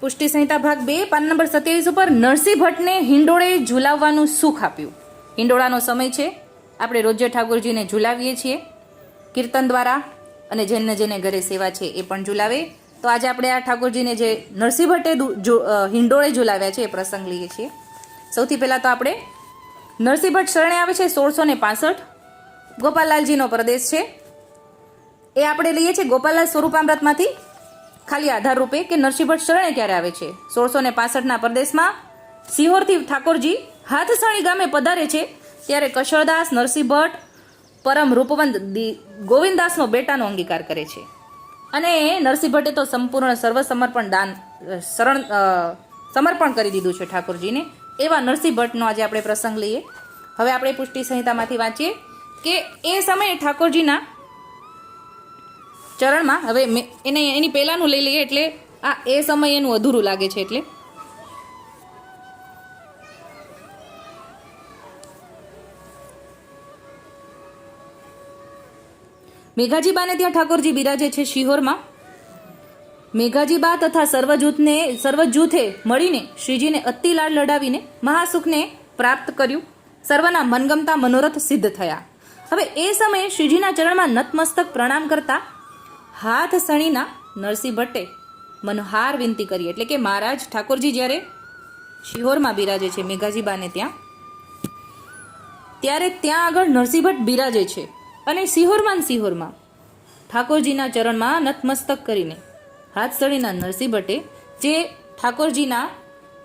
પુષ્ટિ સંહિતા ભાગ 2 પાન નંબર 27 ઉપર નરસિંહ ભટ્ટને હિંડોળે ઝુલાવવાનું સુખ આપ્યું. હિંડોળાનો સમય છે, આપણે રોજે ઠાકોરજીને ઝુલાવીએ છીએ કીર્તન દ્વારા, અને જેને જેને ઘરે સેવા છે એ પણ ઝુલાવે. તો આજે આપણે આ ઠાકોરજીને જે નરસિંહ ભટ્ટે હિંડોળે ઝુલાવ્યા છે એ પ્રસંગ લઈએ છીએ. સૌથી પહેલાં તો આપણે નરસિંહ ભટ્ટ શરણે આવે છે 1665, ગોપાલલાલજીનો પ્રદેશ છે. એ આપણે લઈએ છીએ ગોપાલલાલ સ્વરૂપામૃતમાંથી ખાલી આધાર રૂપે કે નરસિંહ ભટ્ટ શરણે ક્યારે આવે છે. 1665ના પ્રદેશમાં સિહોરથી ઠાકોરજી હાથસણી ગામે પધારે છે ત્યારે કશળદાસ નરસિંહ ભટ્ટ પરમ રૂપવંત ગોવિંદદાસનો બેટાનો અંગીકાર કરે છે. અને નરસિંહ ભટ્ટે તો સંપૂર્ણ સમર્પણ કરી દીધું છે ઠાકોરજીને. એવા નરસિંહ ભટ્ટનો આજે આપણે પ્રસંગ લઈએ. હવે આપણે પુષ્ટિ સંહિતામાંથી વાંચીએ કે એ સમયે ઠાકોરજીના ચરણમાં, હવે એની પહેલાંનું લઈ લઈએ એટલે આ એ સમય એનું અધૂરું લાગે છે. એટલે મેઘાજીબાને ત્યાં ઠાકોરજી બિરાજે છે શિહોરમાં. મેઘાજીબા તથા સર્વજૂથે મળીને શ્રીજીને અતિ લાડ લડાવીને મહાસુખને પ્રાપ્ત કર્યું. સર્વના મનગમતા મનોરથ સિદ્ધ થયા. હવે એ સમયે શ્રીજીના ચરણમાં નતમસ્તક પ્રણામ કરતા હાથ સણીના નરસિંહ ભટ્ટે મનોહાર વિનંતી કરી. એટલે કે મહારાજ ઠાકોરજી જ્યારે શિહોરમાં બિરાજે છે મેઘાજીબાને ત્યાં, ત્યારે ત્યાં આગળ નરસિંહ ભટ્ટ બિરાજે છે. અને સિહોરમાં ઠાકોરજીના ચરણમાં નતમસ્તક કરીને હાથસણીના નરસિંહ ભટ્ટે, જે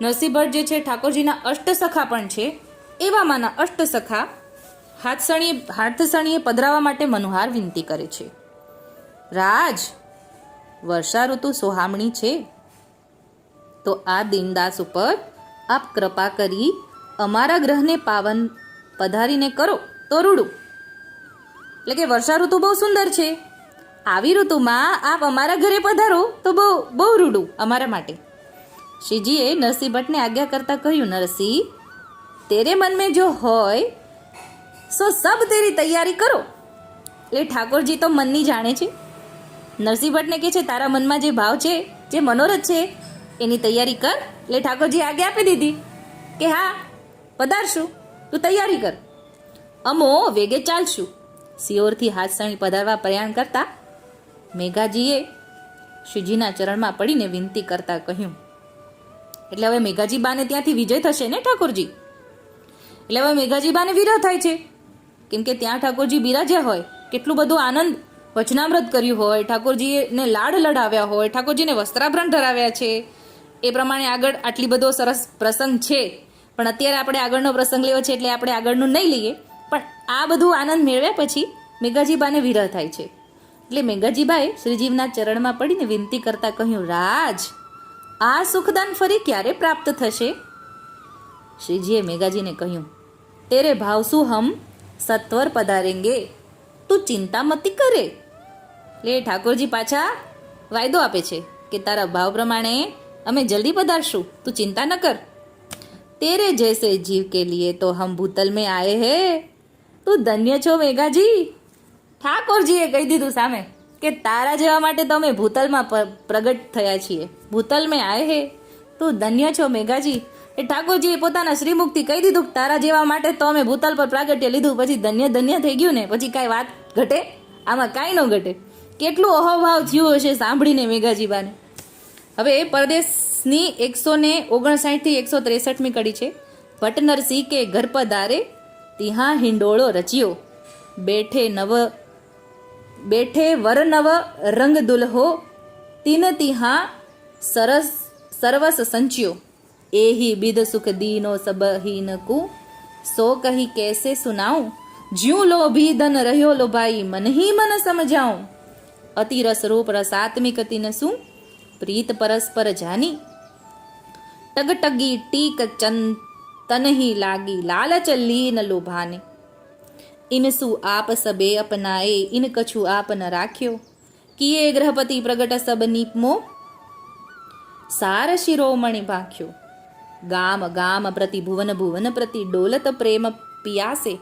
નરસિંહ ભટ્ટ જે છે ઠાકોરજીના અષ્ટસખા પણ છે, એવામાંના અષ્ટસખા હાથસણીએ પધરાવા માટે મનોહાર વિનંતી કરે છે. રાજ, વર્ષા ઋતુ સોહામણી છે, તો આ દીનદાસ ઉપર આપ કૃપા કરી અમારા ગ્રહને પાવન પધારીને કરો તો રૂડું. એટલે કે વર્ષા ઋતુ બહુ સુંદર છે, આવી ઋતુમાં આપ અમારા ઘરે પધારો તો બહુ રૂડું અમારા માટે. શ્રીજીએ નરસિંહ ભટ્ટને આજ્ઞા કરતા કહ્યું, નરસિંહ, તેરે મન में જો હોય સો સબ તેરી તૈયારી કરો. એટલે ઠાકોરજી તો મનની જાણે છે. નરસિંહ ભટ્ટને કહે છે તારા મનમાં જે ભાવ છે, જે મનોરથ છે, એની તૈયારી કર. એટલે ઠાકોરજી આજ્ઞા આપી દીધી કે હા, પધારશું, તું તૈયારી કર, અમો વેગે ચાલશું. સિયોરથી હાથસણી પધારવા પ્રયાણ કરતા મેઘાજીએ શ્રીજીના ચરણમાં પડીને વિનંતી કરતા કહ્યું. એટલે હવે મેઘાજીબાને ત્યાંથી વિજય થશે ને ઠાકોરજી. એટલે હવે મેઘાજીબાને વિરહ થાય છે, કેમ કે ત્યાં ઠાકોરજી બિરાજ્યા હોય, કેટલું બધું આનંદ વચનામૃત કર્યું હોય, ઠાકોરજીને લાડ લડાવ્યા હોય, ઠાકોરજીને વસ્ત્રાભરણ ધરાવ્યા છે. એ પ્રમાણે આગળ આટલી બધો સરસ પ્રસંગ છે. પણ અત્યારે આપણે આગળનો પ્રસંગ લેવો છે એટલે આપણે આગળનું નહીં લઈએ. પણ આ બધું આનંદ મેળવ્યા પછી મેઘાજીબાને વિરહ થાય છે. એટલે મેઘાજીબાએ શ્રીજીના ચરણમાં પડીને વિનંતી કરતા કહ્યું, રાજ, આ સુખદાન ફરી ક્યારે પ્રાપ્ત થશે? શ્રીજીએ મેઘાજીને કહ્યું, તેરે ભાવસુ હમ સત્વર પધારેંગે, તું ચિંતા મતી કરે. એટલે ઠાકોરજી પાછા વાયદો આપે છે કે તારા ભાવ પ્રમાણે અમે જલ્દી પધારશું, તું ચિંતા ન કર. તેરે જૈસે જીવ કે લીએ તો હમ ભૂતલ મેં આએ હે, તું ધન્ય છો મેઘાજી. ઠાકોરજીએ કહી દીધું સામે કે તારા જેવા માટે તો અમે ભૂતલમાં પ્રગટ થયા છીએ, ભૂતલ મેં આએ હે, તું ધન્ય છો મેઘાજી. એ ઠાકોરજીએ પોતાના શ્રીમુખથી કહી દીધું કે તારા જેવા માટે તો અમે ભૂતલ પર પ્રાગટ્ય લીધું. પછી ધન્ય થઈ ગયું ને, પછી કાંઈ વાત ઘટે? આમાં કાંઈ ન ઘટે. કેટલું અહોભાવ થયું હશે સાંભળીને મેઘાજીબાને. હવે પરદેશની 159 થી 163મી કડી છે. ભટ્ટ નરસિંહ કે ઘર પધારે તિહા હિંડોળો રચ્યો, બેઠે વર નવ રંગ દુલ્હો, તીન તિહા સરવસ સંચ્યો, એહી બિદ સુખ દીનો સબહીન કુ, સો કહી कैसे सुनाऊं, ज्यों लोभी धन રહ્યો લોભાઈ, મન ही मन समझाऊं, अति रस रूप रसात्मिक तिन सु, प्रीत परस्पर जानी, टगटगी टीक तन ही लागी, लालच लीन लोभाने, इनसु आप सबे अपनाए, इन कछु आप न राख्यो, किए ग्रहपति प्रगट सब नीपमो, सार शिरोमणि भाख्यो, गाम गाम प्रति भुवन भुवन प्रति डोलत प्रेम पियासे,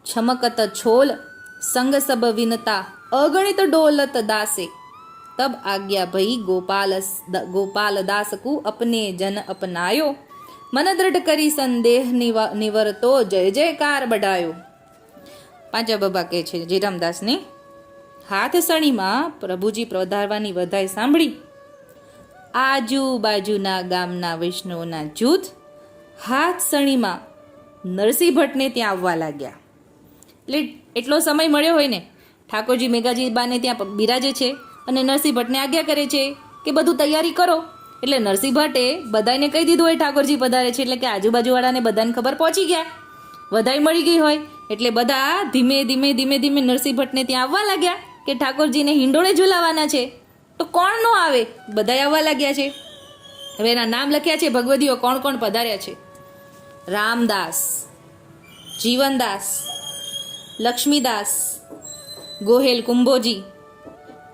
छमकत छोल संग सब विनता, अगणित डोलत दासे, तब आज्ञा भई गोपालदास को अपने जन अपनायो, मन दृढ़ करी संदेह निवरतो जय जयकार बढ़ायो. પાંચા બાબા કહે છે જીરામદાસને, હાથસણીમાં પ્રભુજી પધારવાની વધાઈ સાંભળી આજુબાજુના ગામના વૈષ્ણવોના જૂથ હાથસણીમાં નરસિંહ ભટ્ટને ત્યાં આવવા લાગ્યા. એટલે એટલો સમય મળ્યો હોય ને, ઠાકોરજી મેઘાજી બાને ત્યાં બિરાજે છે અને નરસિંહ ભટ્ટને આજ્ઞા કરે છે કે બધું તૈયારી કરો. એટલે નરસિંહ ભટ્ટે બધાને કહી દીધું હોય ઠાકોરજી પધારે છે, એટલે કે આજુબાજુવાળાને બધાને ખબર પહોંચી ગયા, વધાઈ મળી ગઈ હોય. એટલે બધા ધીમે ધીમે નરસિંહ ભટ્ટને ત્યાં આવવા લાગ્યા કે ઠાકોરજીને હિંડોળે ઝુલાવાના છે. તો કોણ નો આવે, બધા આવવા લાગ્યા છે. હવે એના નામ લખ્યા છે ભગવદીઓ કોણ કોણ પધાર્યા છે. રામદાસ, જીવનદાસ, લક્ષ્મીદાસ, ગોહેલ કુંભોજી,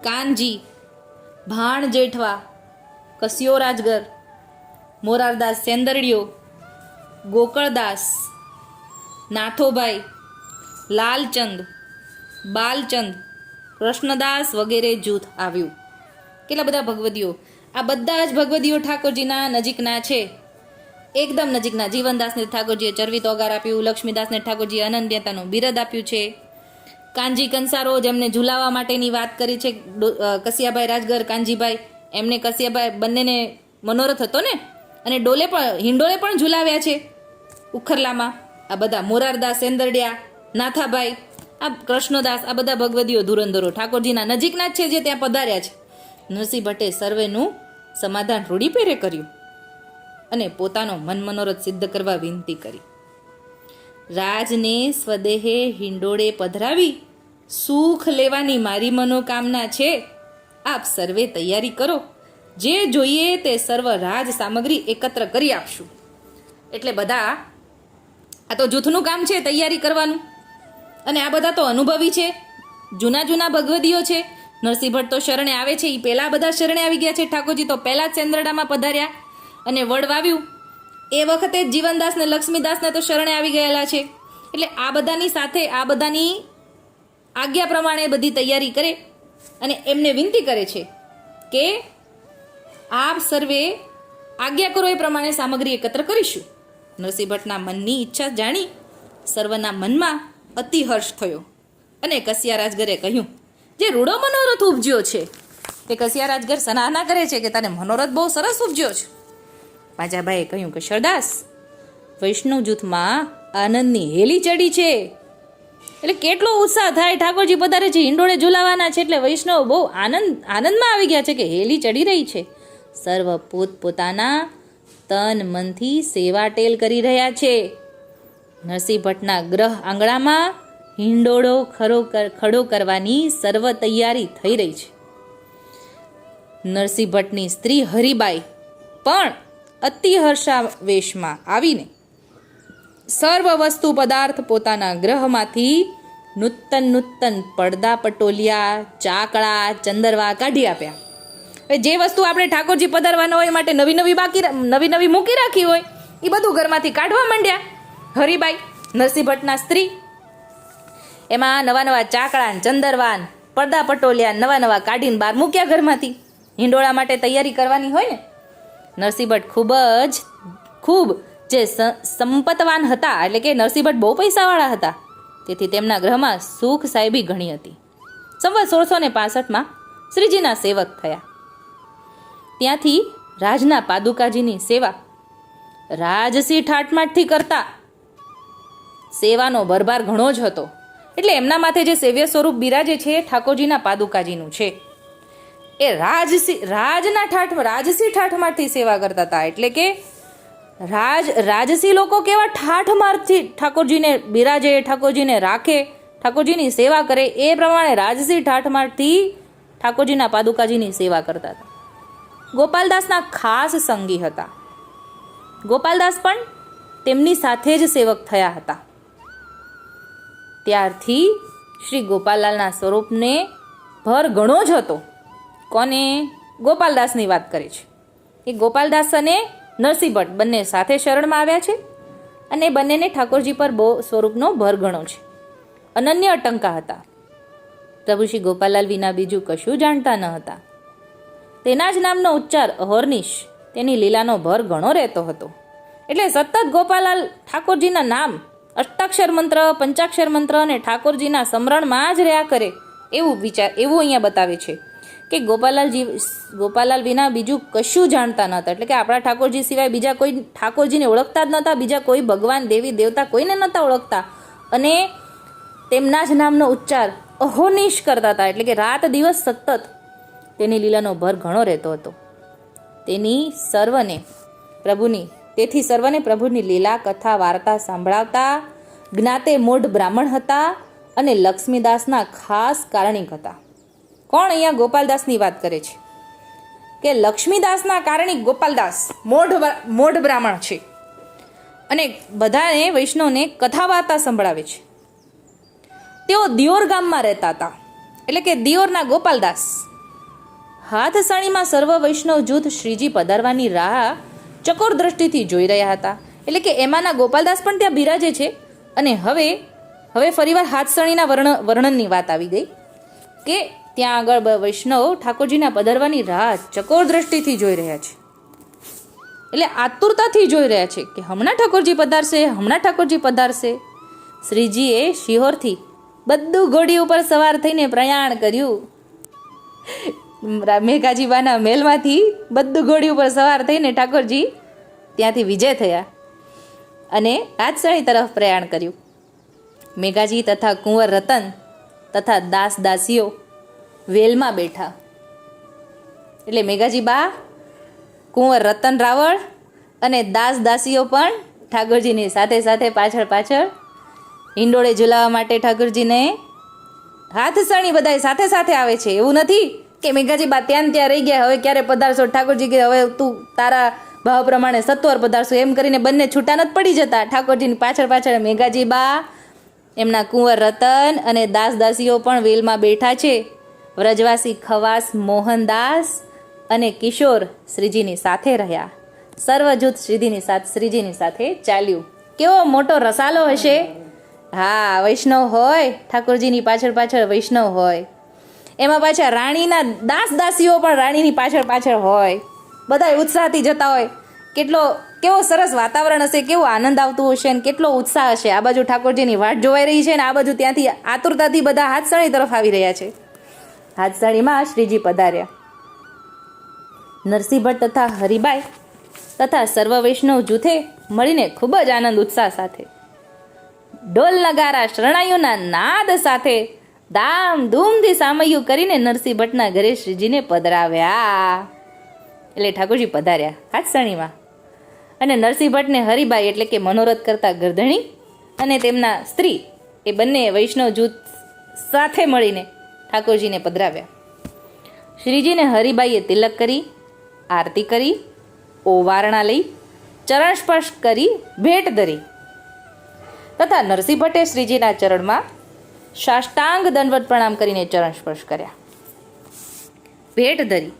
કાનજી, ભાણ જેઠવા, કસિયો રાજગર, મોરારદાસ સેંદરડીયો, ગોકળદાસ, નાથોભાઈ, લાલચંદ, બાલચંદ, કૃષ્ણદાસ વગેરે જૂથ આવ્યું. કેટલા બધા ભગવદીઓ. આ બધા જ ભગવદીઓ ઠાકોરજીના નજીકના છે, એકદમ નજીકના. જીવનદાસને ઠાકોરજીએ ચરવી તોગાર આપ્યું, લક્ષ્મીદાસને ઠાકોરજીએ અનન્યતાનું બિરદ આપ્યું છે. કાનજી કંસારો જેમને ઝુલાવવા માટેની વાત કરી છે, કસિયાભાઈ રાજગર, કાનજીભાઈ, એમને કસિયાભાઈ બંનેને મનોરથ હતો ને, અને હિંડોળે પણ ઝુલાવ્યા છે ઉખરલામાં. આ બધા મોરારદાસ સેંદરડિયા, નાથાભાઈ, આ કૃષ્ણદાસ, આ બધા ભગવદીઓ ધુરંધરો ઠાકોરજીના નજીકના જ છે જે ત્યાં પધાર્યા છે. નરસિંહ ભટ્ટે સર્વેનું સમાધાન રૂઢીપેરે કર્યું અને પોતાનો મન મનોરથ સિદ્ધ કરવા વિનંતી કરી. રાજને સ્વદેહે હિંડોળે પધરાવી સુખ લેવાની મારી મનોકામના છે. આપ સર્વે તૈયારી કરો, જે જોઈએ તે સર્વ રાજ સામગ્રી એકત્ર કરી આપશું. એટલે બધા, આ તો જૂથનું કામ છે તૈયારી કરવાનું, અને આ બધા તો અનુભવી છે, જૂના ભગવદીઓ છે. નરસિંહ ભટ્ટ તો શરણે આવે છે, એ પહેલા બધા શરણે આવી ગયા છે. ઠાકોરજી તો પહેલા જ સેંદરડામાં પધાર્યા અને વડ વાવ્યું એ વખતે જ જીવનદાસ ને લક્ષ્મીદાસને તો શરણે આવી ગયેલા છે. એટલે આ બધાની સાથે, આ બધાની આજ્ઞા પ્રમાણે બધી તૈયારી કરે અને એમને વિનંતી કરે છે કે આપ સર્વે આજ્ઞા કરો એ પ્રમાણે સામગ્રી એકત્ર કરીશું. નરસિંહ ભટ્ટના મનની ઈચ્છા જાણી સર્વના મનમાં અતિ હર્ષ થયો અને કસિયા રાજગરે કહ્યું, જે રૂડો મનોરથ ઉપજ્યો છે. તે કસિયા રાજગર સરાહના કરે છે કે તારે મનોરથ બહુ સરસ ઉપજ્યો છે. પાંજાભાઈએ કહ્યું કે શરદાસ, વૈષ્ણવ જૂથમાં આનંદની હેલી ચડી છે. એટલે કેટલો ઉત્સાહ થાય, ઠાકોરજી પધારે છે, હિંડોળે ઝુલાવાના છે, એટલે વૈષ્ણવ બહુ આનંદમાં આવી ગયા છે કે હેલી ચડી રહી છે. સર્વ પોતપોતાના તન મનથી સેવા ટેલ કરી રહ્યા છે. નરસિંહ ભટ્ટના ગ્રહ આંગણામાં હિંડોળો ખડો કરવાની સર્વ તૈયારી થઈ રહી છે. નરસિંહ ભટ્ટની સ્ત્રી હરિબાઈ પણ અતિ હર્ષાવેશમાં આવીને સર્વ વસ્તુ પદાર્થ પોતાના ગ્રહમાંથી નૂતન પડદા પટોલિયા, ચાકડા, ચંદરવા કાઢી આપ્યા. જે વસ્તુ આપણે ઠાકોરજી પધારવાના હોય માટે નવી મૂકી રાખી હોય એ બધું ઘરમાંથી કાઢવા માંડ્યા હરિબાઈ, નરસિંહ ભટ્ટના સ્ત્રી. એમાં નવા ચાકડા, ચંદરવાન, પડદા પટોલિયા નવા કાઢીને બહાર મૂક્યા ઘરમાંથી. હિંડોળા માટે તૈયારી કરવાની હોય ને. નરસિંહ ભટ્ટ ખૂબ જે સંપતવાન હતા, એટલે કે નરસિંહ ભટ્ટ બહુ પૈસાવાળા હતા, તેથી તેમના ગ્રહમાં સુખ સાહેબી ઘણી હતી. સંવત 1665માં શ્રીજીના સેવક થયા. ત્યાંથી રાજના પાદુકાજીની સેવા રાજસી ઠાઠમાઠથી કરતા. સેવાનો ભરભાર ઘણો જ હતો, એટલે એમના માથે જે સેવ્ય સ્વરૂપ બિરાજે છે ઠાકોરજીના પાદુકાજીનું છે. એ રાજસી ઠાઠમાઠથી સેવા કરતા હતા. એટલે કે રાજસી લોકો કેવા ઠાઠમારથી ઠાકોરજીને બિરાજે, ઠાકોરજીને રાખે, ઠાકોરજીની સેવા કરે, એ પ્રમાણે રાજસી ઠાઠમારથી ઠાકોરજીના પાદુકાજીની સેવા કરતા હતા. ગોપાલદાસના ખાસ સંગી હતા. ગોપાલદાસ પણ તેમની સાથે જ સેવક થયા હતા. ત્યારથી શ્રી ગોપાલલાલના સ્વરૂપને ભર ઘણો જ હતો. કોને? ગોપાલદાસની વાત કરે છે કે ગોપાલદાસ અને નરસિંહ ભટ્ટ બંને સાથે શરણમાં આવ્યા છે અને બંનેને ઠાકોરજી પર બહુ સ્વરૂપનો ભર ઘણો છે. અનન્ય અટંકા હતા. પ્રભુ શ્રી ગોપાલલાલ વિના બીજું કશું જાણતા ન હતા. તેના જ નામનો ઉચ્ચાર અહોર્નિશ તેની લીલાનો ભર ઘણો રહેતો હતો. એટલે સતત ગોપાલાલ ઠાકોરજીના નામ, અષ્ટાક્ષર મંત્ર, પંચાક્ષર મંત્ર અને ઠાકોરજીના સ્મરણમાં જ રહ્યા કરે એવું અહીંયા બતાવે છે કે ગોપાલાલ વિના બીજું કશું જાણતા નહોતા. એટલે કે આપણા ઠાકોરજી સિવાય બીજા કોઈ ઠાકોરજીને ઓળખતા જ નહોતા, બીજા કોઈ ભગવાન દેવી દેવતા કોઈને નહોતા ઓળખતા, અને તેમના જ નામનો ઉચ્ચાર અહોનિશ કરતા હતા. એટલે કે રાત દિવસ સતત તેની લીલાનો ભર ઘણો રહેતો હતો. તેથી સર્વને પ્રભુની લીલા કથા વાર્તા સંભળાવતા જ્ઞાતે મોઢ બ્રાહ્મણ હતા અને લક્ષ્મીદાસના ખાસ કારણિક હતા. કોણ અહીંયા ગોપાલદાસની વાત કરે છે કે લક્ષ્મીદાસના કારણિક ગોપાલદાસ મોઢ બ્રાહ્મણ છે અને બધાને વૈષ્ણવને કથા વાર્તા સંભળાવે છે. તેઓ દિયોર ગામમાં રહેતા હતા. એટલે કે દિયોરના ગોપાલદાસ હાથસણીમાં સર્વ વૈષ્ણવ જૂથ શ્રીજી પધારવાની રાહ ચકોર દ્રષ્ટિથી જોઈ રહ્યા હતા. એટલે કે એમાંના ગોપાલદાસ પણ ત્યાં બિરાજે છે. અને હવે ફરીવાર હાથસણીના વર્ણનની વાત આવી ગઈ કે ત્યાં આગળ વૈષ્ણવ ઠાકોરજીના પધારવાની રાહ ચકોર દ્રષ્ટિથી જોઈ રહ્યા છે. એટલે આતુરતાથી જોઈ રહ્યા છે કે હમણાં ઠાકોરજી પધારશે. શ્રીજીએ શિહોરથી બધું ઘોડી ઉપર સવાર થઈને પ્રયાણ કર્યું. મેઘાજીબાના મહેલમાંથી બધું ઘોડી ઉપર સવાર થઈને ઠાકોરજી ત્યાંથી વિજય થયા અને હાથસણી તરફ પ્રયાણ કર્યું. મેઘાજી તથા કુંવર રતન તથા દાસ દાસીઓ વેલમાં બેઠા. એટલે મેઘાજી બા, કુંવર રતન રાવળ અને દાસ દાસીઓ પણ ઠાકોરજીની સાથે પાછળ હિંડોળે ઝુલાવવા માટે ઠાકોરજીને હાથસણી બધાય સાથે આવે છે. એવું નથી કે મેઘાજી બા ત્યાં રહી ગયા, હવે ક્યારે પધારશો. ઠાકોરજી કે હવે તું તારા ભાવ પ્રમાણે સત્વર પધારશો, એમ કરીને બંને છૂટા નથી પડી જતા. ઠાકોરજીની પાછળ મેઘાજી બા, એમના કુંવર રતન અને દાસ દાસીઓ પણ વેલમાં બેઠા છે. વ્રજવાસી ખવાસ મોહનદાસ અને કિશોર શ્રીજીની સાથે રહ્યા. સર્વજૂથ શ્રીજીની સાથે ચાલ્યું. કેવો મોટો રસાલો હશે. હા, વૈષ્ણવ હોય, ઠાકોરજીની પાછળ વૈષ્ણવ હોય, એમાં પાછા રાણીના દાસ દાસીઓ પણ રાણીની પાછળ હોય, બધા ઉત્સાહથી જતા હોય. કેવો સરસ વાતાવરણ હશે, કેવો આનંદ આવતું હશે અને કેટલો ઉત્સાહ હશે. આ બાજુ ઠાકોરજીની વાટ જોવાઈ રહી છે અને આ બાજુ ત્યાંથી આતુરતાથી બધા હાથસણી તરફ આવી રહ્યા છે. હાથસણીમાં શ્રીજી પધાર્યા. નરસિંહ ભટ્ટ તથા હરિબાઈ તથા સર્વ વૈષ્ણવ જૂથે મળીને ખૂબ જ આનંદ ઉત્સાહ સાથે ઢોલ નગારા શરણાઈઓના નાદ સાથે ધામધૂમથી સામૈયું કરીને નરસિંહ ભટ્ટના ઘરે શ્રીજીને પધરાવ્યા. એટલે ઠાકોરજી પધાર્યા હાથસણીમાં. અને નરસિંહ ભટ્ટને હરિબાઈ એટલે કે મનોરથ કરતા ગરધણી અને તેમના સ્ત્રી એ બંને વૈષ્ણવ જૂથ સાથે મળીને ઠાકોરજીને પધરાવ્યા. શ્રીજીને હરિબાઈએ તિલક કરી, આરતી કરી, ઓવારણા લઈ, ચરણ સ્પર્શ કરી ભેટ ધરી તથા નરસિંહ ભટ્ટે શ્રીજીના ચરણમાં સાષ્ટાંગ દંડવત પ્રણામ કરીને ચરણ સ્પર્શ કર્યા, ભેટ ધરી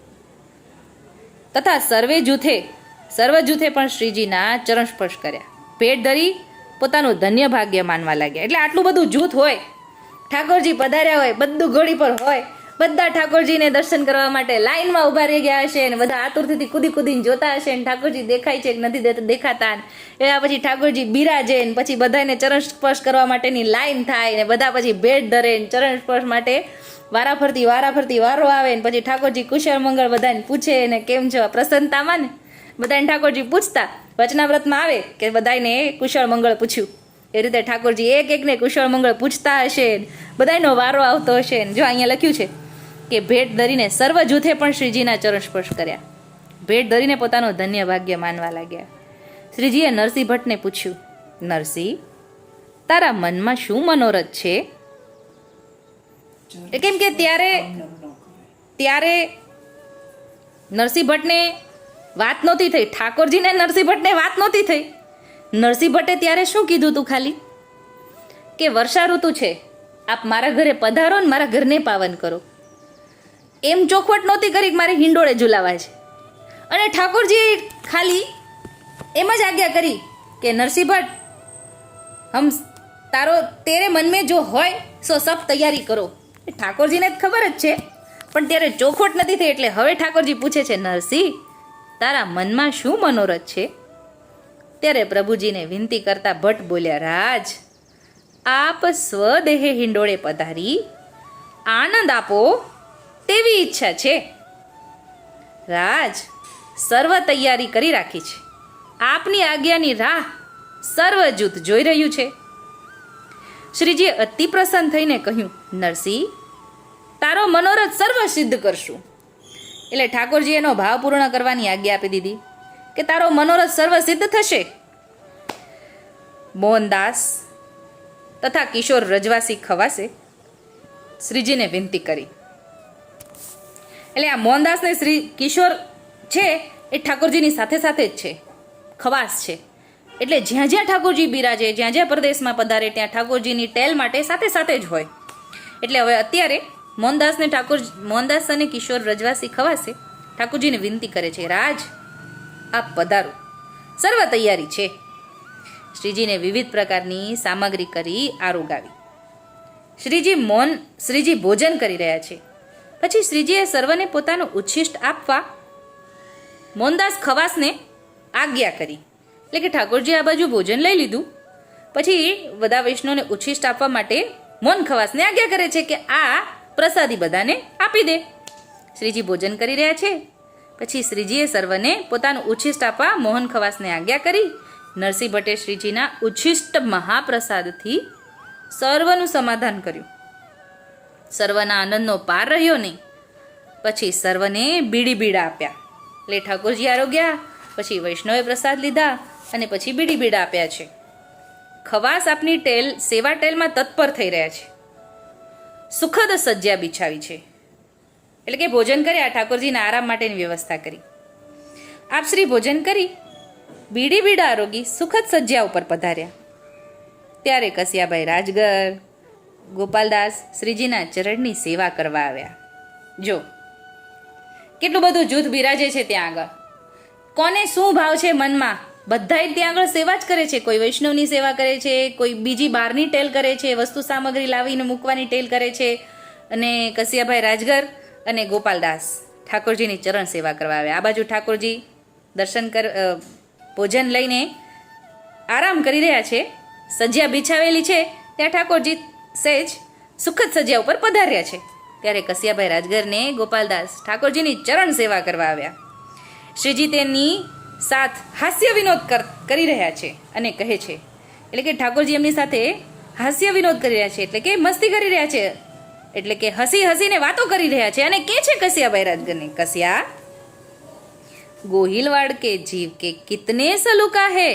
તથા સર્વ જૂથે પણ શ્રીજીના ચરણ સ્પર્શ કર્યા, ભેટ ધરી પોતાનું ધન્ય ભાગ્ય માનવા લાગ્યા. એટલે આટલું બધું જૂથ હોય, ઠાકોરજી પધાર્યા હોય, બધું ઘોડી પર હોય, બધા ઠાકોરજીને દર્શન કરવા માટે લાઈનમાં ઊભા રહી ગયા હશે અને બધા આતુરથી કૂદીને જોતા હશે અને ઠાકોરજી દેખાય છે કે નથી દેખાતા. એવા પછી ઠાકોરજી બિરાજે ને પછી બધાને ચરણ સ્પર્શ કરવા માટેની લાઈન થાય ને બધા પછી ભેટ ધરે ને ચરણ સ્પર્શ માટે વારાફરતી વારો આવે ને પછી ઠાકોરજી કુશળ મંગળ બધાને પૂછે ને કેમ છો, પ્રસન્નતામાં ને બધાને ઠાકોરજી પૂછતા. વચનાવ્રતમાં આવે કે બધાને કુશળ મંગળ પૂછ્યું. એ રીતે ઠાકોરજી એકને કુશળ મંગળ પૂછતા હશે, બધાનો વારો આવતો હશે. જો અહીંયા લખ્યું છે કે ભેટ ધરીને સર્વ જૂથે પણ શ્રીજીના ચરણ સ્પર્શ કર્યા, ભેટ ધરીને પોતાનું ધન્ય ભાગ્ય માનવા લાગ્યા. શ્રીજીએ નરસિંહ ભટ્ટને પૂછ્યું, નરસિંહ, તારા મનમાં શું મનોરથ છે? કેમ કે ત્યારે નરસિંહ ભટ્ટને વાત નહોતી થઈ, ઠાકોરજીને નરસિંહ ભટ્ટને વાત નહોતી થઈ. નરસિંહ ભટ્ટે ત્યારે શું કીધું તું? ખાલી કે વર્ષા ઋતુ છે, આપ મારા ઘરે પધારો ને મારા ઘરને પાવન કરો. એમ ચોખવટ નહોતી કરી કે મારે હિંડોળે ઝુલાવા છે. અને ઠાકોરજીએ ખાલી એમ જ આજ્ઞા કરી કે નરસિંહ ભટ્ટ તેરે મન મેં જો હોય સો સબ તૈયારી કરો. ઠાકોરજીને જ ખબર જ છે, પણ ત્યારે ચોખવટ નથી થઈ. એટલે હવે ઠાકોરજી પૂછે છે, નરસિંહ, તારા મનમાં શું મનોરથ છે? ત્યારે પ્રભુજીને વિનંતી કરતા ભટ્ટ બોલ્યા, રાજ, આપ સ્વદેહે હિંડોળે પધારી આનંદ આપો તેવી ઈચ્છા છે. રાજ, સર્વ તૈયારી કરી રાખી છે. આપની આજ્ઞાની રાહ સર્વ જૂથ જોઈ રહ્યું છે. શ્રીજીએ અતિ પ્રસન્ન થઈને કહ્યું, નરસિંહ, તારો મનોરથ સર્વ સિદ્ધ કરશું. એટલે ઠાકોરજી એનો ભાવ પૂર્ણ કરવાની આજ્ઞા આપી દીધી કે તારો મનોરથ સર્વ સિદ્ધ થશે. મોહનદાસ તથા કિશોર રજવાસી ખવાસે શ્રીજીને વિનંતી કરી. એટલે આ મોહનદાસ ને શ્રી કિશોર છે એ ઠાકોરજીની સાથે સાથે જ છે, ખવાસ છે. એટલે જ્યાં જ્યાં ઠાકોરજી બિરાજે, જ્યાં જ્યાં પ્રદેશમાં પધારે ત્યાં ઠાકોરજીની ટેલ માટે સાથે સાથે જ હોય. એટલે હવે અત્યારે મોહનદાસ અને કિશોર રજવાસી ખવાસે ઠાકોરજીને વિનંતી કરે છે, રાજ, આપ પધારો, સર્વ તૈયારી છે. શ્રીજીને વિવિધ પ્રકારની સામગ્રી કરી આરોગાવી. શ્રીજી ભોજન કરી રહ્યા છે. પછી શ્રીજીએ સર્વને પોતાનું ઉચ્છિષ્ટ આપવા મોહનદાસ ખવાસને આજ્ઞા કરી. એટલે કે ઠાકોરજી આ બાજુ ભોજન લઈ લીધું, પછી બધા વૈષ્ણવને ઉચ્છિષ્ટ આપવા માટે મોહન ખવાસને આજ્ઞા કરે છે કે આ પ્રસાદી બધાને આપી દે. શ્રીજી ભોજન કરી રહ્યા છે. પછી શ્રીજીએ સર્વને પોતાનું ઉચ્છિષ્ટ આપવા મોહન ખવાસને આજ્ઞા કરી. નરસિંહ ભટ્ટે શ્રીજીના ઉચ્છિષ્ટ મહાપ્રસાદથી સર્વનું સમાધાન કર્યું. સર્વના આનંદનો પાર રહ્યો નહીં. પછી સર્વને બીડી બીડા આપ્યા. એટલે ઠાકોરજી આરોગ્યા, પછી વૈષ્ણવે પ્રસાદ લીધા અને પછી બીડી બીડા આપ્યા છે. ખવાસ આપની સેવા ટેલમાં તત્પર થઈ રહ્યા છે. સુખદ સજ્જા બિછાવી છે. એટલે કે ભોજન કર્યા, ઠાકોરજીના આરામ માટેની વ્યવસ્થા કરી. આપ શ્રી ભોજન કરી બીડી બીડા આરોગી સુખદ સજ્જા ઉપર પધાર્યા. ત્યારે કસિયાભાઈ રાજગર, ગોપાલદાસ શ્રીજીના ચરણની સેવા કરવા આવ્યા. જો કેટલું બધું જૂથ બિરાજે છે ત્યાં આગળ. કોને શું ભાવ છે મનમાં, બધાય ત્યાં આગળ સેવા જ કરે છે. કોઈ વૈષ્ણવની સેવા કરે છે, કોઈ બીજી બહારની ટેલ કરે છે, વસ્તુ સામગ્રી લાવીને મૂકવાની ટેલ કરે છે. અને કસિયાભાઈ રાજગર અને ગોપાલદાસ ઠાકોરજીની ચરણ સેવા કરવા આવ્યા. આ બાજુ ઠાકોરજી ભોજન લઈને આરામ કરી રહ્યા છે. સજ્જા બિછાવેલી છે ત્યાં ઠાકોરજી સહેજ સુખદ સજ્જા ઉપર પધાર્યા છે. ત્યારે કસિયાભાઈ રાજગરને ગોપાલદાસ ઠાકોરજીની ચરણ સેવા કરવા આવ્યા. શ્રીજી તેની સાથ હાસ્ય વિનોદ કરી રહ્યા છે અને કહે છે, એટલે કે ઠાકોરજી એમની સાથે હાસ્ય વિનોદ કરી રહ્યા છે, એટલે કે મસ્તી કરી રહ્યા છે, એટલે કે હસી હસીને વાતો કરી રહ્યા છે. અને કે છે કસિયાભાઈ રાજગરને, કસિયા, गोहिलवाड़ के जीव के कितने सलूका है,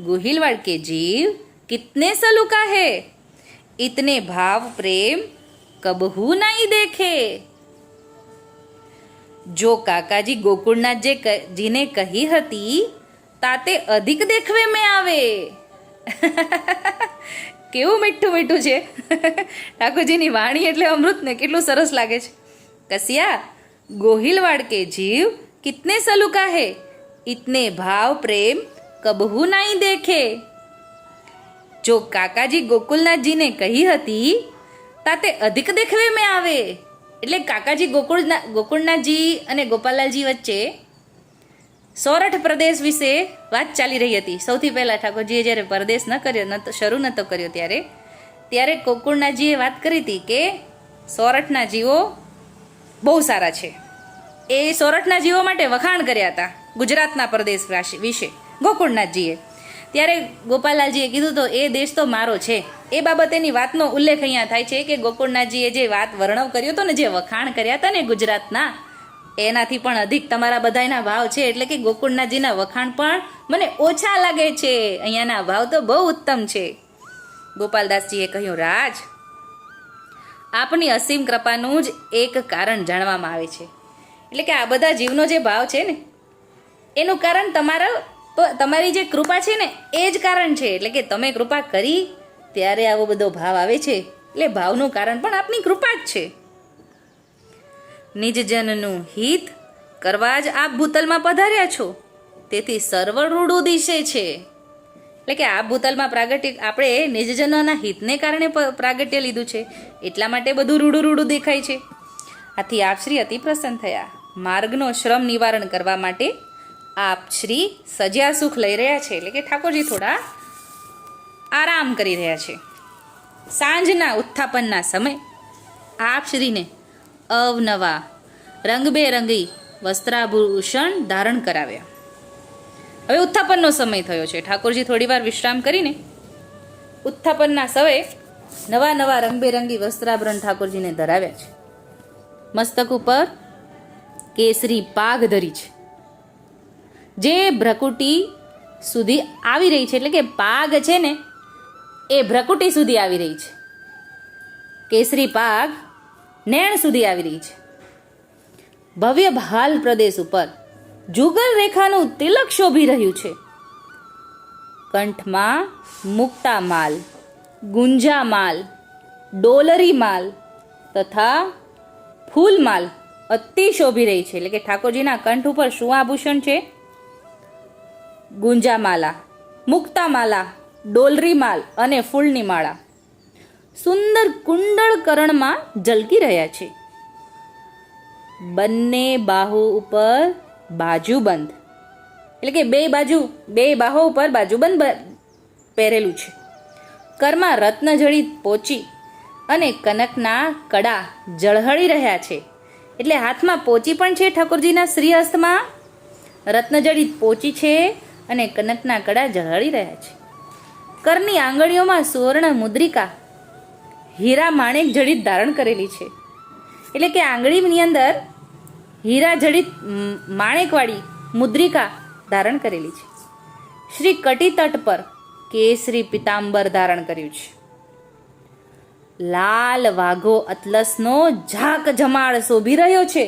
गोहिलवाड़ के जीव कितने सलूका है, इतने भाव प्रेम कबहू नहीं देखे. जो काकाजी गोकुलनाथ जी ने कही હતી તાતે અધિક દેખવે મેં આવે. કેવું મીઠું મીઠું છે ઠાકોરજીની વાણી, એટલે અમૃત ને કેટલું સરસ લાગે છે. કસિયા, गोहिलवाड़ के जीव कितने सलूका है, इतने भाव प्रेम कबहू नहीं देखे. जो काकाजी गोकुलनाथजी ने कही હતી તાતે અધિક દેખવે મેં આવે. એટલે કાકાજી ગોકુળનાથજી અને ગોપાલાલજી વચ્ચે સોરઠ પ્રદેશ વિશે વાત ચાલી રહી હતી. સૌથી પહેલાં ઠાકોરજીએ જ્યારે પરદેશ શરૂ નહોતો કર્યો ત્યારે ગોકુળનાથજીએ વાત કરી હતી કે સોરઠના જીવો બહુ સારા છે. એ સોરઠના જીવો માટે વખાણ કર્યા હતા ગુજરાતના પ્રદેશ વિશે ગોકુળનાથજીએ. ત્યારે ગોપાલાલજીએ કીધું તો એ દેશ તો મારો છે. એ બાબતેની વાતનો ઉલ્લેખ અહીંયા થાય છે કે ગોકુળનાથજીએ જે વાત વર્ણવ કર્યો હતો ને, જે વખાણ કર્યા હતા ને ગુજરાતના, એનાથી પણ અધિક તમારા બધાના ભાવ છે. એટલે કે ગોકુળનાથજીના વખાણ પણ મને ઓછા લાગે છે, અહીંયાના ભાવ તો બહુ ઉત્તમ છે. ગોપાલદાસજીએ કહ્યું, રાજ, આપની અસીમ કૃપાનું જ એક કારણ જાણવામાં આવે છે. એટલે કે આ બધા જીવનો જે ભાવ છે ને, એનું કારણ તમારી જે કૃપા છે ને, એ જ કારણ છે. એટલે કે તમે કૃપા કરી ત્યારે આવો બધો ભાવ આવે છે. એટલે ભાવનું કારણ પણ આપની કૃપા જ છે. નિજજનનું હિત કરવા જ આપ ભૂતલમાં પધાર્યા છો, તેથી સર્વ રૂડું દિશે છે. એટલે કે આ ભૂતલમાં પ્રાગટ્ય આપણે નિજજનોના હિતને કારણે પ્રાગટ્ય લીધું છે, એટલા માટે બધું રૂડું રૂડું દેખાય છે. આથી આપ શ્રી અતિ પ્રસન્ન થયા. માર્ગનો શ્રમ નિવારણ કરવા માટે આપ શ્રી સજ્યા સુખ લઈ રહ્યા છે, એટલે કે ઠાકોરજી થોડા આરામ કરી રહ્યા છે. સાંજના ઉત્થાપનના સમય આપ શ્રીને અવનવા રંગબેરંગી વસ્ત્રાભૂષણ ધારણ કરાવ્યા. હવે ઉત્થાપનનો સમય થયો છે. ઠાકોરજી થોડીવાર વિશ્રામ કરીને ઉત્થાપનના સમયે નવા નવા રંગબેરંગી વસ્ત્રાભરણ ઠાકોરજીને ધરાવ્યા છે. મસ્તક ઉપર કેસરી પાઘ ધરી છે, જે ભ્રકુટી સુધી આવી રહી છે, એટલે કે પાઘ છે ને એ ભ્રકુટી સુધી આવી રહી છે. કેસરી પાઘ નેણ સુધી આવી રહી છે. ભવ્ય ભાલ પ્રદેશ ઉપર જુગલ રેખાનું તિલક શોભી રહ્યું છે. કંઠમાં મુક્તા માલ, ગુંજા માલ, ડોલરી માલ તથા ફૂલ માલ અતિ શોભી રહી છે. એટલે કે ઠાકોરજીના કંઠ ઉપર શું આભૂષણ છે? ગુંજા માલા, મુક્તા માલા, ડોલરી માલ અને ફૂલની માળા સુંદર કુંડળ કરણમાં ઝલકી રહ્યા છે. બંને બાહુ ઉપર બાજુબંધ, એટલે કે બે બાહુ ઉપર બાજુબંધ પહેરેલું છે. કરમાં રત્નજડિત પોચી અને કનકના કડા ઝળહળી રહ્યા છે. એટલે હાથમાં પોચી પણ છે, ઠાકોરજીના શ્રીહસ્તમાં રત્નજડિત પોચી છે અને કનકના કડા ઝળહળી રહ્યા છે. કરની આંગળીઓમાં સુવર્ણ મુદ્રિકા હીરા માણેક જડિત ધારણ કરેલી છે. એટલે કે આંગળીની અંદર હીરા જડિત માણેકવાળી મુદ્રિકા ધારણ કરેલી છે. શ્રી કટી તટ પર કેસરી પિતાંબર ધારણ કર્યું છે. લાલ વાઘો અતલસનો ઝાક જમાળ શોભી રહ્યો છે.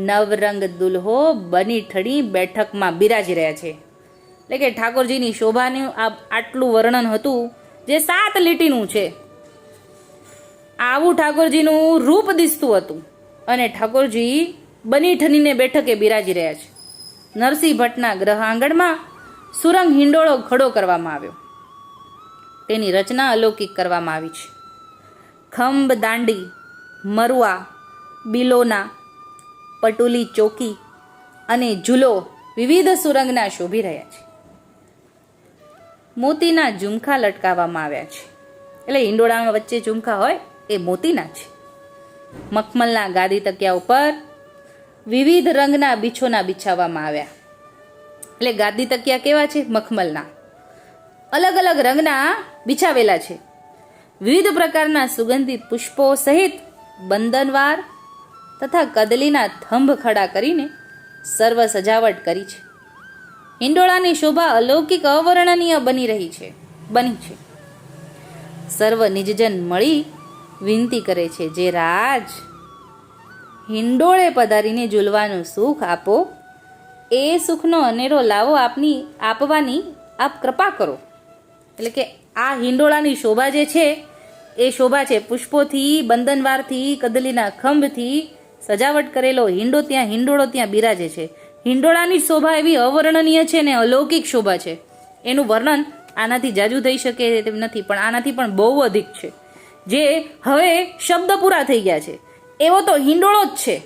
નવરંગ દુલ્હો બની ઠળી બેઠકમાં બિરાજી રહ્યા છે. એટલે કે ઠાકોરજીની શોભાનું આટલું વર્ણન હતું, જે 7 લીટીનું છે. આવું ઠાકોરજીનું રૂપ દિસતું હતું અને ઠાકોરજી બની ઠનીને બેઠકે બિરાજી રહ્યા છે. નરસિંહ ભટ્ટના ગ્રહ આંગણમાં સુરંગ હિંડોળો ખડો કરવામાં આવ્યો. તેની રચના અલૌકિક કરવામાં આવી છે. ખંભ દાંડી, મરવા, બિલોના, પટુલી ચોકી અને ઝૂલો વિવિધ સુરંગના શોભી રહ્યા છે. મોતીના ઝુમખા લટકાવવામાં આવ્યા છે. એટલે હિંડોળામાં વચ્ચે ઝુમખા હોય એ મોતીના છે. મખમલના ગાદી તકિયા ઉપર વિવિધ રંગના બીછોના બિછાવવામાં આવ્યા. એટલે ગાદી તકિયા કેવા છે? મખમલના, અલગ અલગ રંગના બિછાવેલા છે. વિવિધ પ્રકારના સુગંધિત પુષ્પો સહિત બંધનવાર તથા કદલીના થંભ ખડા કરીને સર્વ સજાવટ કરી છે. હિંડોળાની શોભા અલૌકિક અવર્ણનીય બની છે. સર્વ નિજજન મળી વિનંતી કરે છે, જે રાજ હિંડોળે પધારીને ઝૂલવાનું સુખ આપો, એ સુખનો અનેરો લાવો આપવાની આપ કૃપા કરો. એટલે કે આ હિંડોળાની શોભા જે છે એ શોભા છે પુષ્પોથી, બંધનવારથી, કદલીના ખંભથી સજાવટ કરેલો હિંડોળો ત્યાં બિરાજે છે. હિંડોળાની શોભા એવી અવર્ણનીય છે ને અલૌકિક શોભા છે. એનું વર્ણન આનાથી જાજુ થઈ શકે તેમ નથી, પણ આનાથી પણ બહુ અધિક છે. જે હવે શબ્દ પૂરા થઈ ગયા છે એવો તો હિંડોળો જ છે.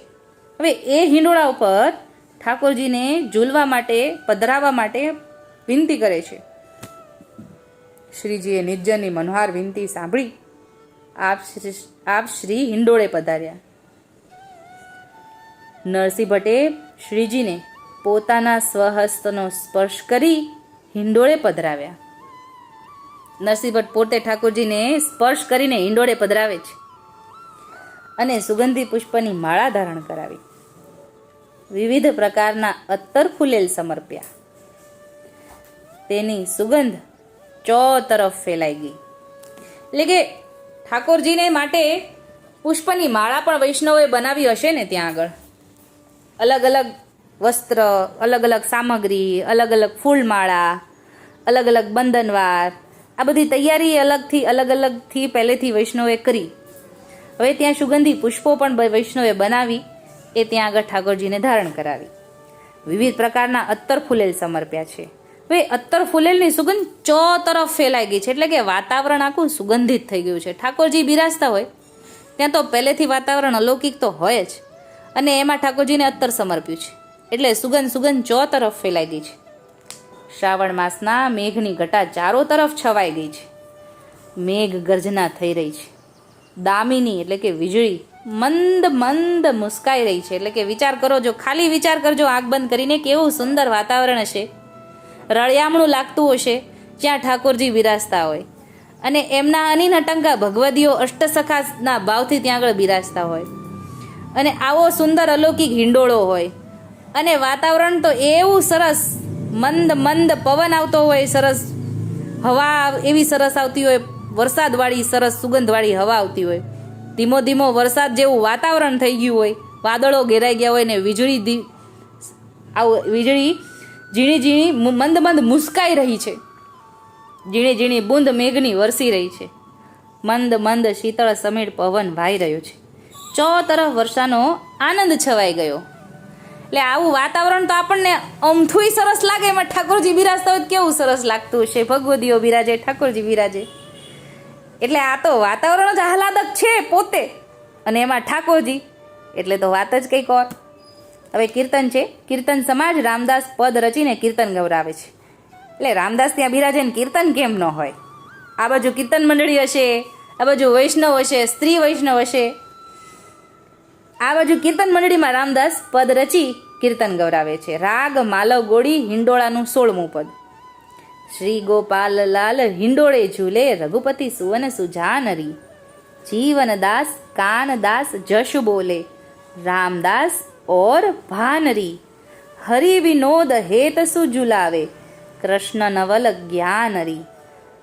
હવે એ હિંડોળા ઉપર ઠાકોરજીને ઝૂલવા માટે, પધરાવવા માટે વિનંતી કરે છે. શ્રીજીએ નિજ્જનની મનોહાર વિનંતી સાંભળી આપ શ્રી હિંડોળે પધાર્યા. નરસિંહ ભટ્ટે શ્રીજીને પોતાના સ્વહસ્તનો સ્પર્શ કરી હિંડોળે પધરાવ્યા. નરસિંહ ભટ્ટ પોતે ઠાકોરજીને સ્પર્શ કરીને હિંડોળે પધરાવે છે અને સુગંધી પુષ્પની માળા ધારણ કરાવી. વિવિધ પ્રકારના અત્તર ફૂલેલ સમર્પ્યા. તેની સુગંધ ચોતરફ ફેલાઈ ગઈ. એટલે કે ઠાકોરજીને માટે પુષ્પની માળા પણ વૈષ્ણવોએ બનાવી હશે ને. ત્યાં આગળ અલગ અલગ વસ્ત્ર, અલગ અલગ સામગ્રી, અલગ અલગ ફૂલમાળા, અલગ અલગ બંધનવાર, આ બધી તૈયારી અલગ અલગથી પહેલેથી વૈષ્ણવે કરી. હવે ત્યાં સુગંધી પુષ્પો પણ વૈષ્ણવે બનાવી, એ ત્યાં આગળ ઠાકોરજીને ધારણ કરાવી. વિવિધ પ્રકારના અત્તર ફૂલેલ સમર્પ્યા છે. હવે અત્તર ફૂલેલની સુગંધ ચોતરફ ફેલાઈ ગઈ છે. એટલે કે વાતાવરણ આખું સુગંધિત થઈ ગયું છે. ઠાકોરજી બિરાજતા હોય ત્યાં તો પહેલેથી વાતાવરણ અલૌકિક તો હોય જ, અને એમાં ઠાકોરજીને અત્તર સમર્પ્યું છે એટલે સુગંધ ચો તરફ ફેલાઈ ગઈ છે. શ્રાવણ માસના મેઘની ઘટા ચારો તરફ છવાઈ ગઈ છે. મેઘ ગર્જના થઈ રહી છે. દામિની એટલે કે વીજળી મંદ મંદ મુસ્કાઈ રહી છે. એટલે કે વિચાર કરો, જો ખાલી વિચાર કરજો આંખ બંધ કરીને, કેવું સુંદર વાતાવરણ હશે, રળિયામણું લાગતું હશે જ્યાં ઠાકોરજી બિરાજતા હોય અને એમના અનિનટંકા ભગવદીઓ અષ્ટસખાના ભાવથી ત્યાં આગળ બિરાજતા હોય, અને આવો સુંદર અલૌકિક હિંડોળો હોય, અને વાતાવરણ તો એવું સરસ, મંદ મંદ પવન આવતો હોય, સરસ હવા એવી સરસ આવતી હોય, વરસાદવાળી સરસ સુગંધવાળી હવા આવતી હોય, ધીમો ધીમો વરસાદ જેવું વાતાવરણ થઈ ગયું હોય, વાદળો ઘેરાઈ ગયા હોય ને વીજળી ઝીણી ઝીણી મંદ મંદ મુસ્કાઈ રહી છે, ઝીણી ઝીણી બૂંદ મેઘની વરસી રહી છે, મંદ મંદ શીતળ સમીર પવન વાઈ રહ્યો છે, ચો તરફ વર્ષાનો આનંદ છવાઈ ગયો. એટલે આવું વાતાવરણ તો આપણને અમથુંય સરસ લાગે, એમાં ઠાકોરજી બિરાજતા હોય કેવું સરસ લાગતું હશે, ભગવદીઓ બિરાજે, ઠાકોરજી બિરાજે, એટલે આ તો વાતાવરણ જ આહલાદક છે પોતે, અને એમાં ઠાકોરજી એટલે તો વાત જ કંઈક ઓર. હવે કીર્તન છે. કીર્તન સમાજ રામદાસ પદ રચીને કીર્તન ગવરાવે છે. એટલે રામદાસ ત્યાં બિરાજે ને કીર્તન કેમ ન હોય? આ બાજુ કીર્તન મંડળી હશે, આ બાજુ વૈષ્ણવ હશે, સ્ત્રી વૈષ્ણવ હશે, આ બાજુ કીર્તન મંડળીમાં રામદાસ પદ રચી કીર્તન ગવરાવે છે. રાગ માલવ ગોળી હિંડોળાનું 16મું પદ. શ્રી ગોપાલ લાલ હિંડોળે ઝૂલે, રઘુપતિ સુવન સુજાનરી, જીવનદાસ કાનદાસ જશ બોલે, રામદાસ ઓર ભાનરી, હરિ વિનોદ હેત સુ ઝુલાવે, કૃષ્ણ નવલ જ્ઞાનરી,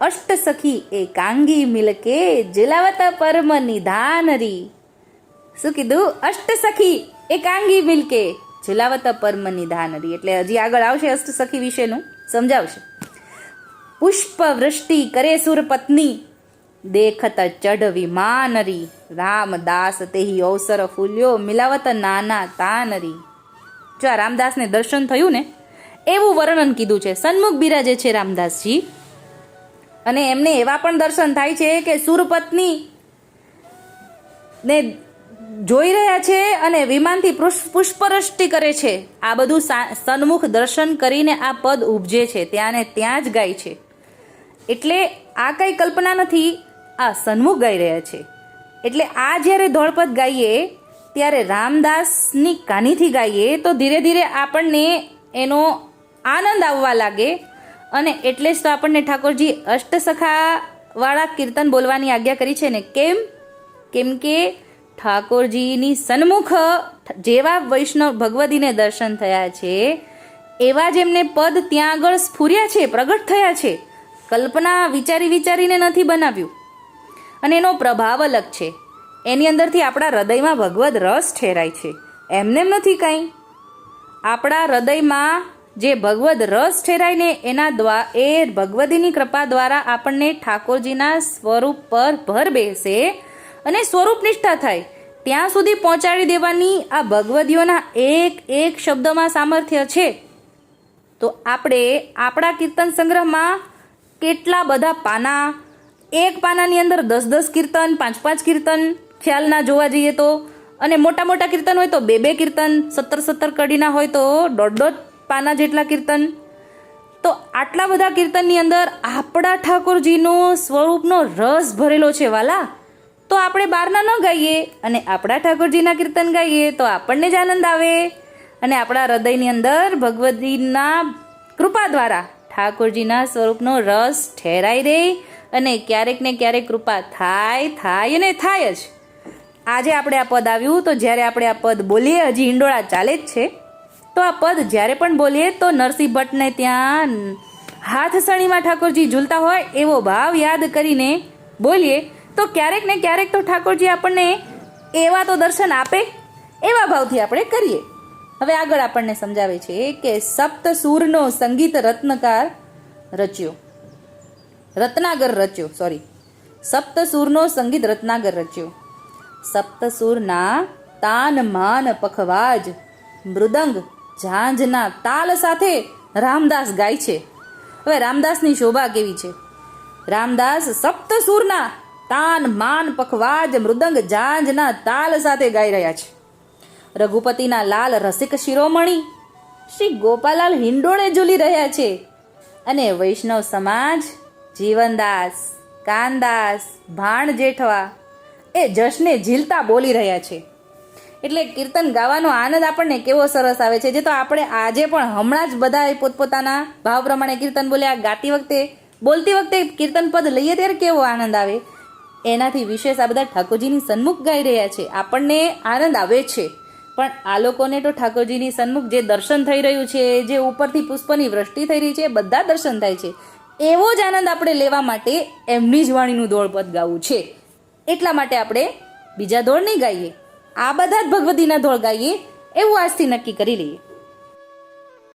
અષ્ટ સખી એકાંગી મિલકે, ઝુલાવત પરમ નિધાનરી. શું કીધું? અષ્ટ સખી એકાંગી મિલકે, ઝુલાવત પરમ નિધાનરી. એટલે હજી આગળ આવશે અષ્ટ સખી વિશેનું સમજાવશે. પુષ્પ વૃષ્ટિ કરે સુર પત્ની, દેખત ચઢ વિમાનરી, રામદાસ તેહી અવસર ફૂલ્યો, મિલાવત નાના તાનરી. જો આ રામદાસને દર્શન થયું ને એવું વર્ણન કીધું છે. સન્મુખ બિરાજે છે રામદાસજી, અને એમને એવા પણ દર્શન થાય છે કે સુરપત્ની ને જોઈ રહ્યા છે અને વિમાનથી પુષ્પવૃષ્ટિ કરે છે. આ બધું સન્મુખ દર્શન કરીને આ પદ ઉપજે છે, ત્યાં ને ત્યાં જ ગાય છે. એટલે આ કઈ કલ્પના નથી, આ સન્મુખ ગાઈ રહ્યા છે. એટલે આ જ્યારે ધોળપદ ગાઈએ ત્યારે રામદાસની કાનીથી ગાઈએ તો ધીરે ધીરે આપણને એનો આનંદ આવવા લાગે, અને એટલે જ તો આપણને ઠાકોરજી અષ્ટસખાવાળા કીર્તન બોલવાની આજ્ઞા કરી છે ને. કેમ કે ઠાકોરજીની સન્મુખ જેવા વૈષ્ણવ ભગવદીને દર્શન થયા છે એવા જ એમને પદ ત્યાં આગળ સ્ફુર્યા છે, પ્રગટ થયા છે. કલ્પના વિચારીને નથી બનાવ્યું, અને એનો પ્રભાવ અલગ છે. એની અંદરથી આપણા હૃદયમાં ભગવદ રસ ઠેરાય છે, એમને નથી કાંઈ. આપણા હૃદયમાં જે ભગવદ રસ ઠેરાય ને એના એ ભગવદીની કૃપા દ્વારા આપણને ઠાકોરજીના સ્વરૂપ પર ભર બેસે અને સ્વરૂપ નિષ્ઠા થાય ત્યાં સુધી પહોંચાડી દેવાની આ ભગવદીઓના એક એક શબ્દમાં સામર્થ્ય છે. તો આપણે આપણા કીર્તન સંગ્રહમાં કેટલા બધા પાના, એક પાનાની અંદર 10-10 કીર્તન, 5-5 કીર્તન ખ્યાલના જોવા જઈએ તો, અને મોટા મોટા કીર્તન હોય તો 2-2 કીર્તન, 17-17 કડીના હોય તો 1.5 પાના જેટલા કીર્તન. તો આટલા બધા કીર્તનની અંદર આપણા ઠાકોરજીનો સ્વરૂપનો રસ ભરેલો છે વાલા. તો આપણે બહારના ન ગાઈએ અને આપણા ઠાકોરજીના કીર્તન ગાઈએ તો આપણને જ આનંદ આવે, અને આપણા હૃદયની અંદર ભગવદીના કૃપા દ્વારા ઠાકોરજીના સ્વરૂપનો રસ ઠેરાઈ દે, અને ક્યારેક ને ક્યારેક કૃપા થાય અને થાય જ. આજે આપણે આ પદ આવ્યું તો જ્યારે આપણે આ પદ બોલીએ, હજી હિંડોળા ચાલે જ છે, તો આ પદ જ્યારે પણ બોલીએ તો નરસિંહ ભટ્ટને ત્યાં હાથસણીમાં ઠાકોરજી ઝૂલતા હોય એવો ભાવ યાદ કરીને બોલીએ તો ક્યારેક ને ક્યારેક તો ઠાકોરજી આપણને એવા તો દર્શન આપે, એવા ભાવથી આપણે કરીએ. હવે આગળ આપણને સમજાવે છે કે સપ્તસૂરનો સંગીત સપ્તસૂરનો સંગીત રત્નાગર રચ્યો. સપ્તસૂરના તાન માન પખવાજ મૃદંગ ઝાંઝના તાલ સાથે રામદાસ ગાય છે. હવે રામદાસની શોભા કેવી છે! રામદાસ સપ્તસૂરના તાન માન પખવાજ મૃદંગ ઝાંઝના તાલ સાથે ગાઈ રહ્યા છે. રઘુપતિના લાલ રસિક શિરોમણી શ્રી ગોપાલાલ હિંડોળે ઝૂલી રહ્યા છે અને વૈષ્ણવ સમાજ જીવનદાસ, કાનદાસ, ભાણ જેઠવા એ જશને ઝીલતા બોલી રહ્યા છે. એટલે કીર્તન ગાવાનો આનંદ આપણને કેવો સરસ આવે છે, જે તો આપણે આજે પણ હમણાં જ બધા પોતપોતાના ભાવ પ્રમાણે કીર્તન બોલ્યા, ગાતી વખતે બોલતી વખતે કીર્તન પદ લઈએ ત્યારે કેવો આનંદ આવે. એનાથી વિશેષ આ બધા ઠાકોરજીની સન્મુખ ગાઈ રહ્યા છે, આપણને આનંદ આવે છે. પણ આ લોકોને તો ઠાકોરજીની સન્મુખ જે દર્શન થઈ રહ્યું છે, જે ઉપરથી પુષ્પની વૃષ્ટિ થઈ રહી છે, બધા દર્શન થાય છે. એવો જ આનંદ આપણે લેવા માટે એમની જ વાણીનું ધોળપદ ગાવું છે. એટલા માટે આપણે બીજા ધોળ નહીં ગાઈએ, આ બધા જ ભગવતીના ધોળ ગાઈએ એવું આજથી નક્કી કરી લઈએ.